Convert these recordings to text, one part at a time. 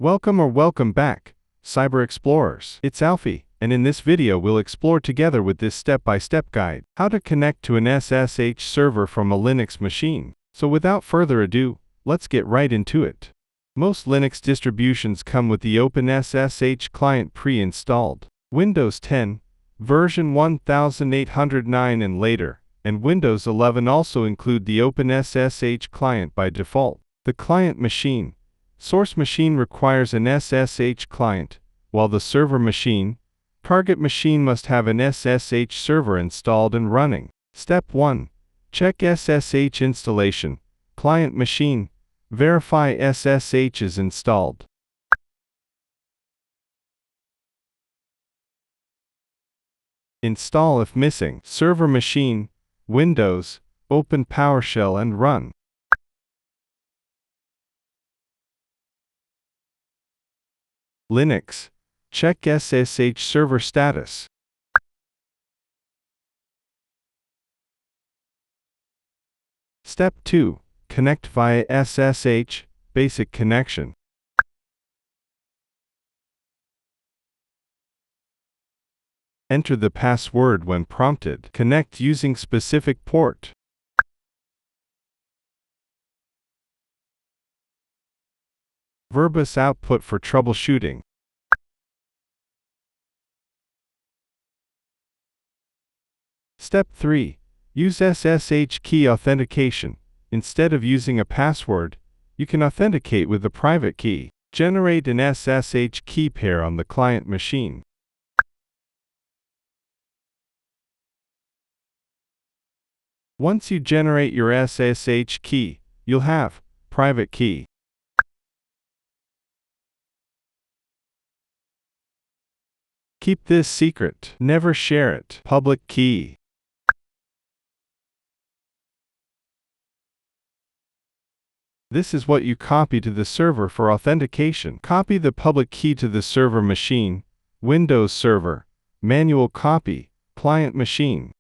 Welcome back, Cyber Explorers. It's Alfie, and in this video we'll explore together with this step-by-step guide how to connect to an SSH server from a Linux machine. So without further ado, let's get right into it. Most Linux distributions come with the OpenSSH client pre-installed. Windows 10, version 1809 and later, and Windows 11 also include the OpenSSH client by default. The client machine, source machine requires an SSH client, while the server machine, target machine must have an SSH server installed and running. Step 1. Check SSH installation. Client machine. Verify SSH is installed. Install if missing. Server machine, Windows, open PowerShell and run. Linux. Check SSH server status. Step 2. Connect via SSH, basic connection. Enter the password when prompted. Connect using specific port. Verbose output for troubleshooting. Step 3. Use SSH key authentication. Instead of using a password, you can authenticate with a private key. Generate an SSH key pair on the client machine. Once you generate your SSH key, you'll have private key. Keep this secret. Never share it. Public key. This is what you copy to the server for authentication. Copy the public key to the server machine, Windows Server, manual copy, client machine.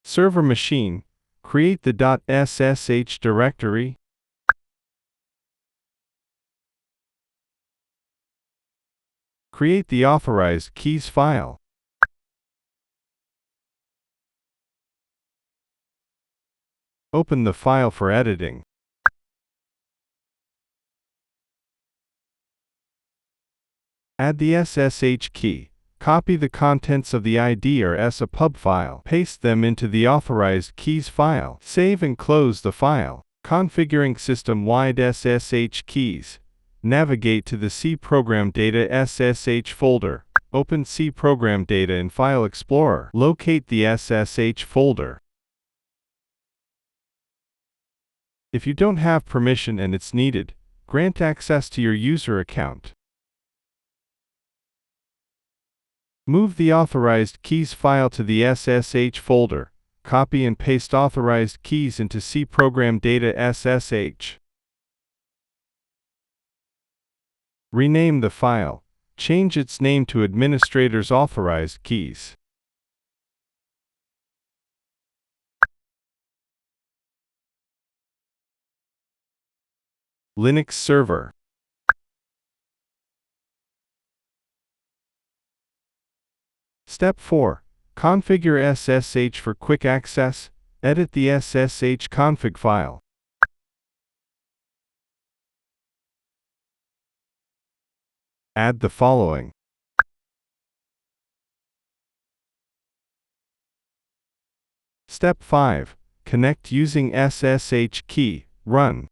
Server machine, create the .ssh directory. Create the authorized keys file. Open the file for editing. Add the SSH key. Copy the contents of the ID or SSH file. Paste them into the authorized keys file. Save and close the file. Configuring system-wide SSH keys. Navigate to the C Program Data SSH folder. Open C Program Data in File Explorer. Locate the SSH folder. If you don't have permission and it's needed, grant access to your user account. Move the authorized keys file to the SSH folder. Copy and paste authorized keys into C Program Data SSH. Rename the file. Change its name to Administrator's Authorized Keys. Linux Server. Step 4. Configure SSH for quick access. Edit the SSH config file. Add the following. Step 5. Connect using SSH key. Run.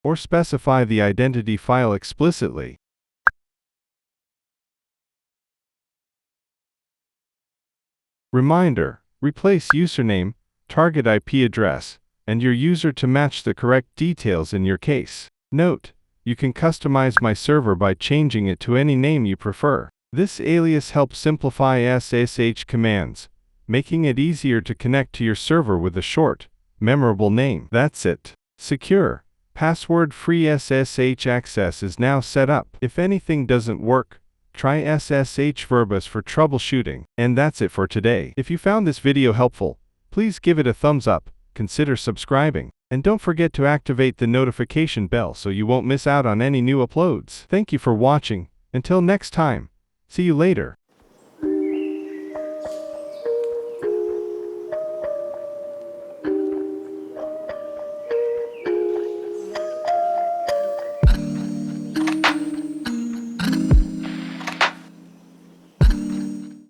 Or specify the identity file explicitly. Reminder: replace username, target IP address, and your user to match the correct details in your case. Note: you can customize my server by changing it to any name you prefer. This alias helps simplify SSH commands, making it easier to connect to your server with a short, memorable name. That's it. Secure, password-free SSH access is now set up. If anything doesn't work, Try SSH Verbus for troubleshooting. And that's it for today. If you found this video helpful, please give it a thumbs up, consider subscribing, and don't forget to activate the notification bell so you won't miss out on any new uploads. Thank you for watching. Until next time, see you later.